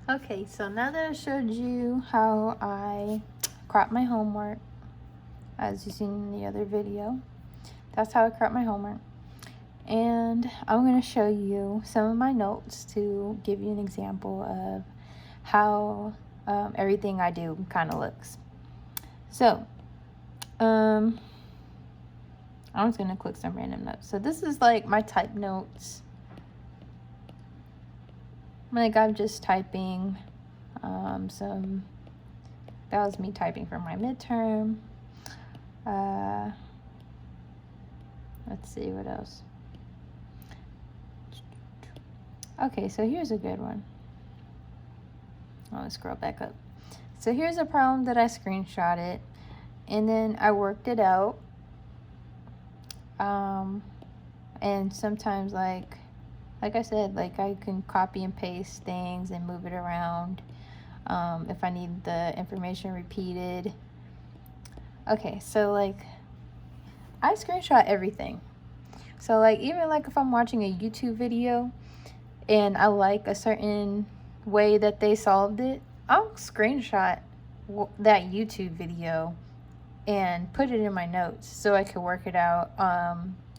Okay, so now that I showed you how I crop my homework, as you seen in the other video, that's how I crop my homework. And I'm going to show you some of my notes to give you an example of how everything I do kind of looks. So, I'm just going to click some random notes. So this is like my type notes. Like I'm just typing that was me typing for my midterm. Let's see what else. Okay, so here's a good one. I'll scroll back up. So here's a problem that I screenshotted, and then I worked it out. And sometimes, like I said, like I can copy and paste things and move it around if I need the information repeated. Okay, so like I screenshot everything. So like even like if I'm watching a YouTube video and I like a certain way that they solved it, I'll screenshot that YouTube video and put it in my notes so I could work it out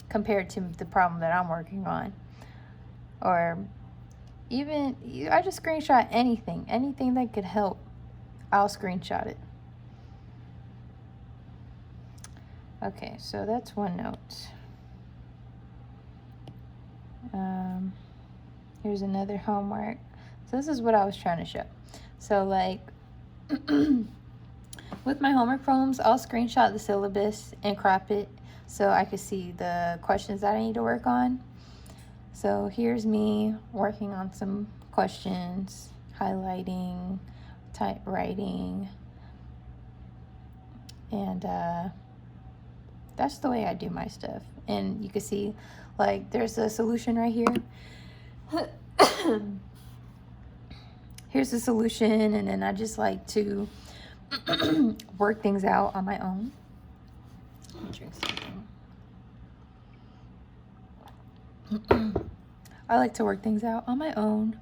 compared to the problem that I'm working on. Or even I just screenshot anything that could help. I'll screenshot it. Okay, so that's one note. Here's another homework. So this is what I was trying to show. So like with my homework problems, I'll screenshot the syllabus and crop it so I could see the questions that I need to work on. So here's me working on some questions, highlighting, writing, and that's the way I do my stuff. And you can see like there's a solution right here. Here's the solution, and then I just like to work things out on my own. Let me drink something. I like to work things out on my own.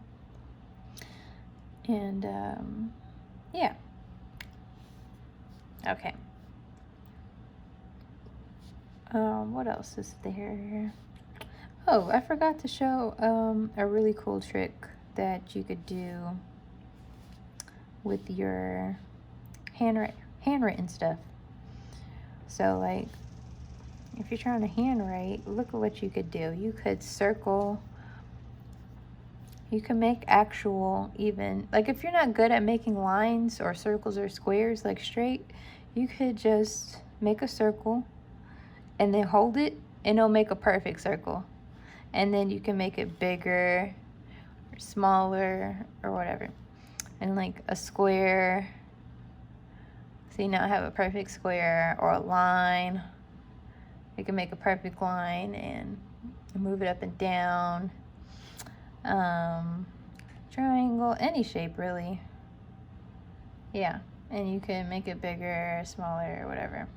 And yeah. Okay. What else is there? Oh, I forgot to show a really cool trick that you could do with your handwritten stuff. So like if you're trying to handwrite, look at what you could do. You could circle. You can make actual, even like if you're not good at making lines or circles or squares like straight, you could just make a circle and then hold it and it'll make a perfect circle. And then you can make it bigger or smaller or whatever. And like a square. So you now have a perfect square, or a line. You can make a perfect line and move it up and down. Triangle, any shape really. Yeah, and you can make it bigger, smaller, or whatever.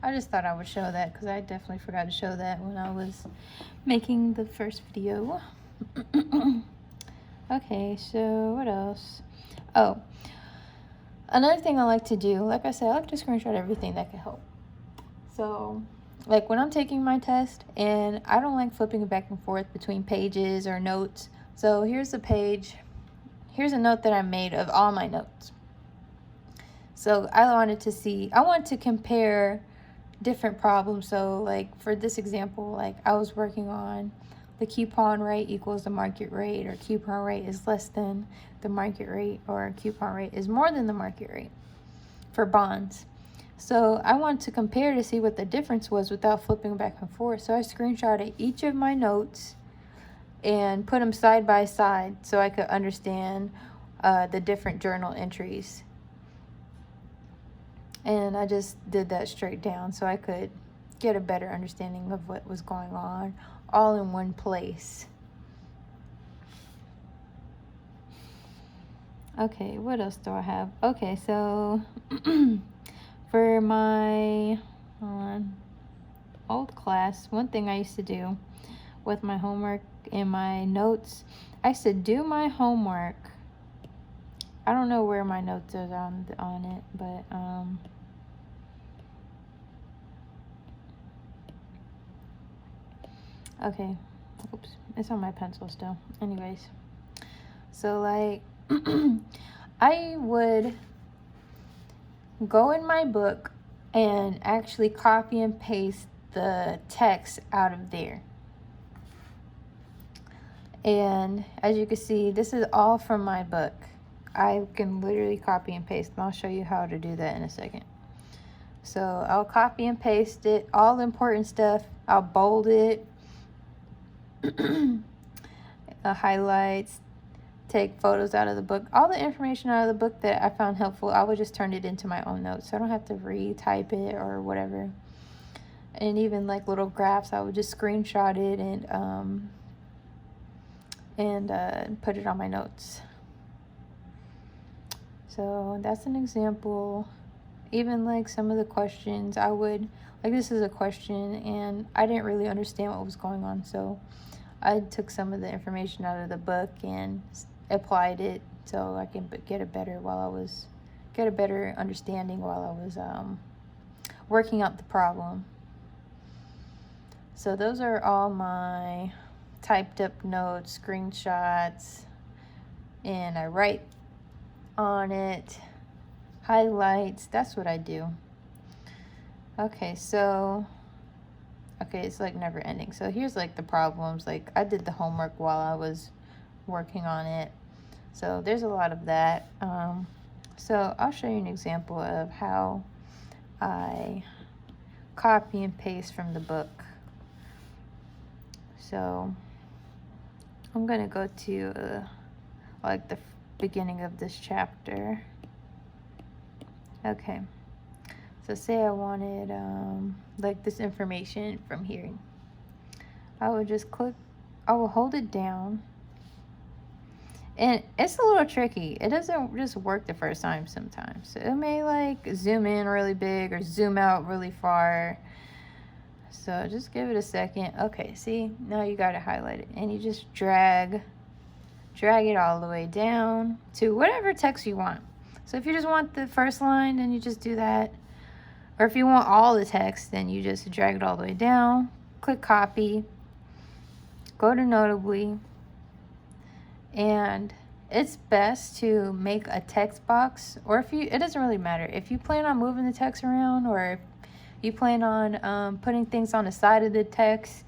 I just thought I would show that because I definitely forgot to show that when I was making the first video. Okay, so what else? Oh, another thing I like to do, like I said, I like to screenshot everything that can help. So like when I'm taking my test, and I don't like flipping it back and forth between pages or notes. So here's a page. Here's a note that I made of all my notes. So I wanted to compare different problems. So like for this example, like I was working on the coupon rate equals the market rate, or coupon rate is less than the market rate, or coupon rate is more than the market rate for bonds. So I wanted to compare to see what the difference was without flipping back and forth. So I screenshotted each of my notes and put them side by side so I could understand the different journal entries. And I just did that straight down so I could get a better understanding of what was going on all in one place. Okay, what else do I have? Okay, so for my old class, one thing I used to do with my homework and my notes, I used to do my homework I don't know where my notes are on it, but okay. Oops, it's on my pencil still. Anyways, so like I would go in my book and actually copy and paste the text out of there. And as you can see, this is all from my book. I can literally copy and paste. I'll show you how to do that in a second. So I'll copy and paste it, all the important stuff. I'll bold it, highlights, take photos out of the book. All the information out of the book that I found helpful, I would just turn it into my own notes. So I don't have to retype it or whatever. And even like little graphs, I would just screenshot it and put it on my notes. So that's an example. Even like some of the questions, I would, like this is a question and I didn't really understand what was going on. So I took some of the information out of the book and applied it so I can get a better understanding while I was working out the problem. So those are all my typed up notes, screenshots, and I write on it, highlights. That's what I do. Okay, so it's like never ending. So here's like the problems. Like I did the homework while I was working on it, so there's a lot of that. So I'll show you an example of how I copy and paste from the book. So I'm gonna go to like the beginning of this chapter. Okay, so say I wanted like this information from here. I would just I will hold it down, and it's a little tricky. It doesn't just work the first time sometimes. So it may like zoom in really big or zoom out really far. So just give it a second. Okay, see, now you got to highlight it, and you just drag it all the way down to whatever text you want. So if you just want the first line, then you just do that. Or if you want all the text, then you just drag it all the way down, click copy, go to Notably, and it's best to make a text box, or it doesn't really matter. If you plan on moving the text around, or if you plan on putting things on the side of the text,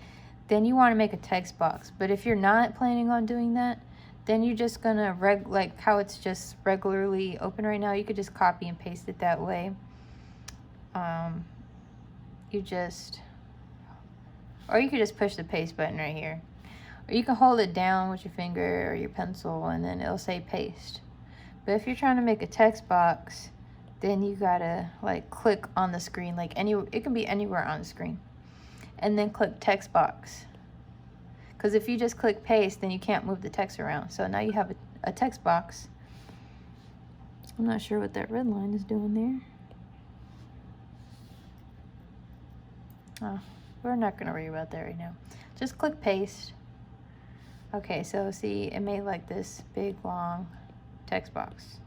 then you want to make a text box. But if you're not planning on doing that, then you're just gonna like how it's just regularly open right now, you could just copy and paste it that way. Or you could just push the paste button right here. Or you can hold it down with your finger or your pencil and then it'll say paste. But if you're trying to make a text box, then you gotta like click on the screen, like it can be anywhere on the screen. And then click text box. Because if you just click paste, then you can't move the text around. So now you have a text box. I'm not sure what that red line is doing there. Oh, we're not going to worry about that right now. Just click paste. Okay, so see, it made like this big, long text box.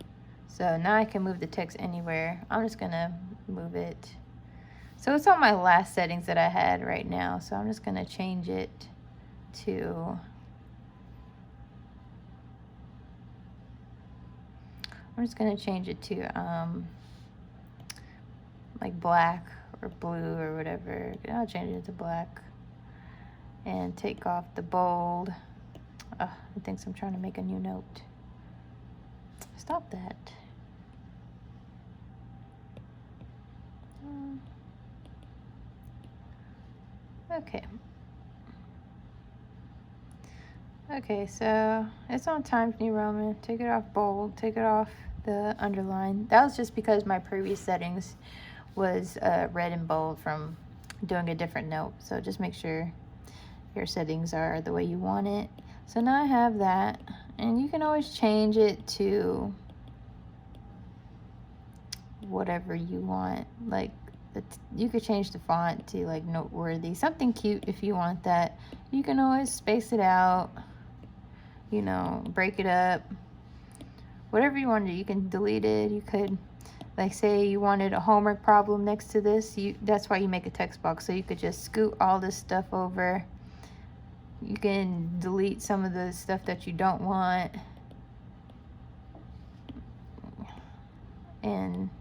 So now I can move the text anywhere. I'm just going to move it. So it's on my last settings that I had right now. So I'm just going to change it to... like black or blue or whatever. I'll change it to black and take off the bold. It thinks I'm trying to make a new note. Stop that. Okay. Okay, so it's on Times New Roman. Take it off bold. Take it off the underline. That was just because my previous settings was red and bold from doing a different note. So just make sure your settings are the way you want it. So now I have that, and you can always change it to whatever you want. Like you could change the font to like noteworthy, something cute if you want that. You can always space it out, you know, break it up, whatever you want to do. You can delete it. You could, like, say you wanted a homework problem next to this. That's why you make a text box, so you could just scoot all this stuff over. You can delete some of the stuff that you don't want. And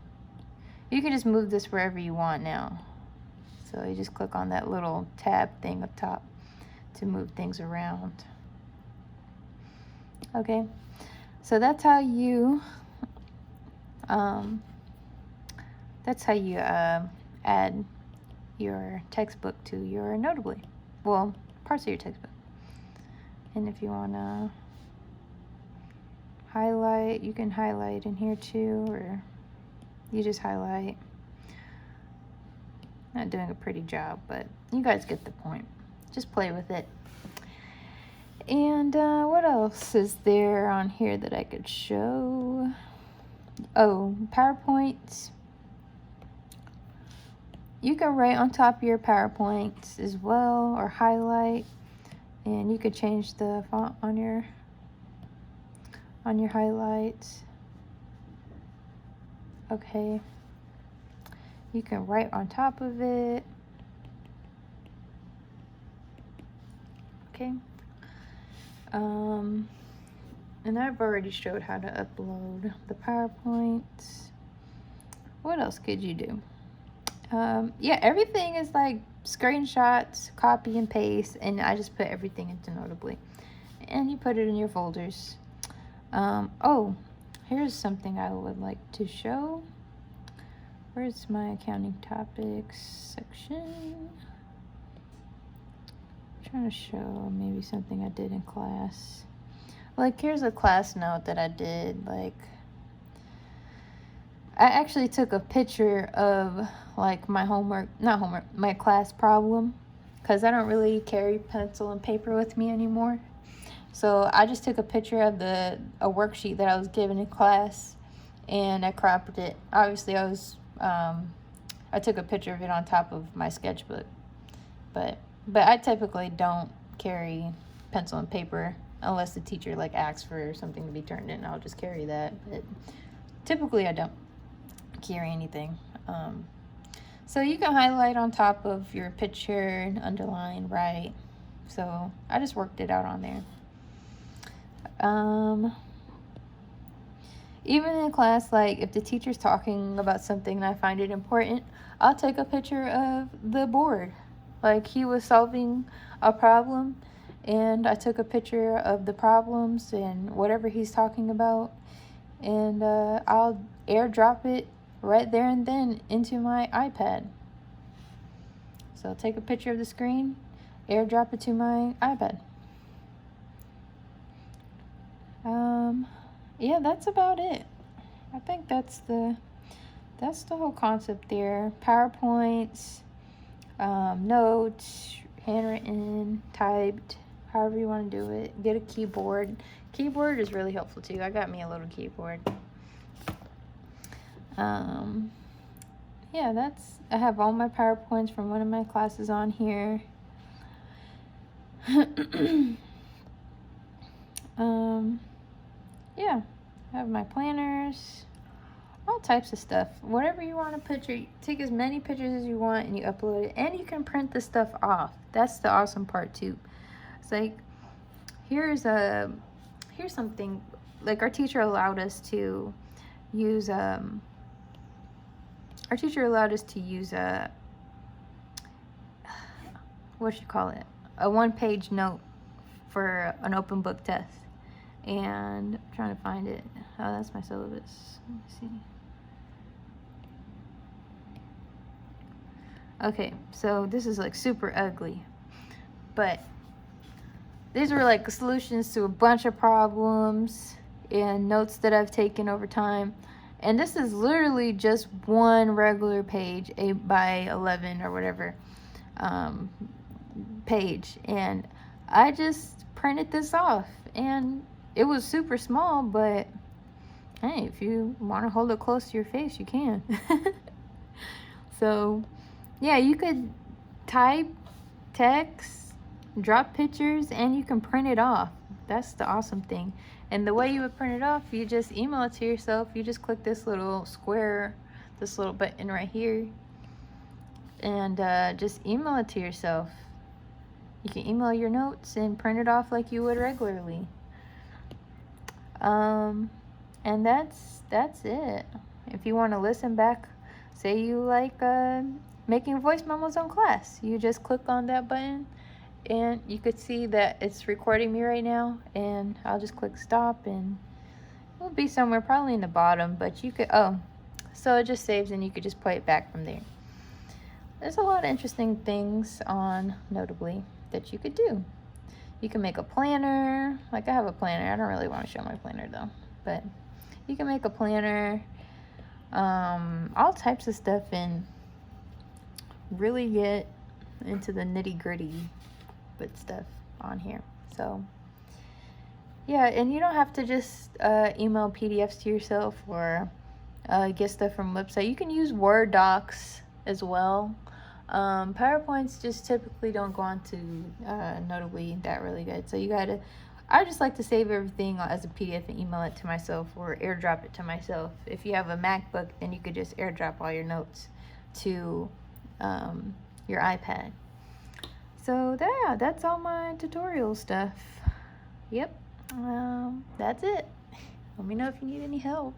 you can just move this wherever you want now. So you just click on that little tab thing up top to move things around. Okay, so that's how you add your textbook to your Notably. Well, parts of your textbook. And if you want to highlight, you can highlight in here too, or you just highlight. Not doing a pretty job, but you guys get the point. Just play with it. And what else is there on here that I could show? Oh, PowerPoints. You can write on top of your PowerPoints as well, or highlight, and you could change the font on your highlights. Okay. You can write on top of it. Okay. And I've already showed how to upload the PowerPoints. What else could you do? Yeah, everything is like screenshots, copy and paste, and I just put everything into Notably. And you put it in your folders. Oh, here's something I would like to show. Where's my accounting topics section? I'm trying to show maybe something I did in class. Like, here's a class note that I did. Like, I actually took a picture of, like, my my class problem, because I don't really carry pencil and paper with me anymore. So I just took a picture of a worksheet that I was given in class, and I cropped it. Obviously, I took a picture of it on top of my sketchbook, but I typically don't carry pencil and paper unless the teacher like asks for something to be turned in. I'll just carry that, but typically I don't carry anything. So you can highlight on top of your picture and underline, right? So I just worked it out on there. Even in class, like if the teacher's talking about something and I find it important, I'll take a picture of the board. Like, he was solving a problem and I took a picture of the problems and whatever he's talking about, and I'll airdrop it right there and then into my iPad. So I'll take a picture of the screen, airdrop it to my iPad. Yeah, that's about it. I think that's the whole concept there. PowerPoints, notes, handwritten, typed, however you want to do it. Get a keyboard. Keyboard is really helpful too. I got me a little keyboard. Yeah, I have all my PowerPoints from one of my classes on here. Yeah, I have my planners, all types of stuff. Whatever you want to take as many pictures as you want and you upload it, and you can print the stuff off. That's the awesome part too. It's like, here's something, like our teacher allowed us to use a a one-page note for an open book test. And I'm trying to find it. Oh, that's my syllabus. Let me see. Okay, so this is like super ugly, but these were like solutions to a bunch of problems and notes that I've taken over time. And this is literally just one regular page, 8 by 11 or whatever page. And I just printed this off, and it was super small, but hey, if you want to hold it close to your face, you can. So yeah, you could type text, drop pictures, and you can print it off. that's the awesome thing. And the way you would print it off, you just email it to yourself. You just click this little square, this little button right here, and just email it to yourself. You can email your notes and print it off like you would regularly. And that's it. If you want to listen back, say you like making voice memos on class, you just click on that button, and you could see that it's recording me right now, and I'll just click stop, and it'll be somewhere probably in the bottom, but you could, so it just saves and you could just play it back from there. There's a lot of interesting things on Notably that you could do. You can make a planner. Like, I have a planner. I don't really want to show my planner though, but you can make a planner, all types of stuff, and really get into the nitty-gritty but stuff on here. So yeah, and you don't have to just email PDFs to yourself or get stuff from website. You can use Word docs as well. PowerPoints just typically don't go on to Notably that really good, so you gotta, I just like to save everything as a PDF and email it to myself or airdrop it to myself. If you have a MacBook, then you could just airdrop all your notes to your iPad. So yeah, that's all my tutorial stuff. Yep, that's it. Let me know if you need any help.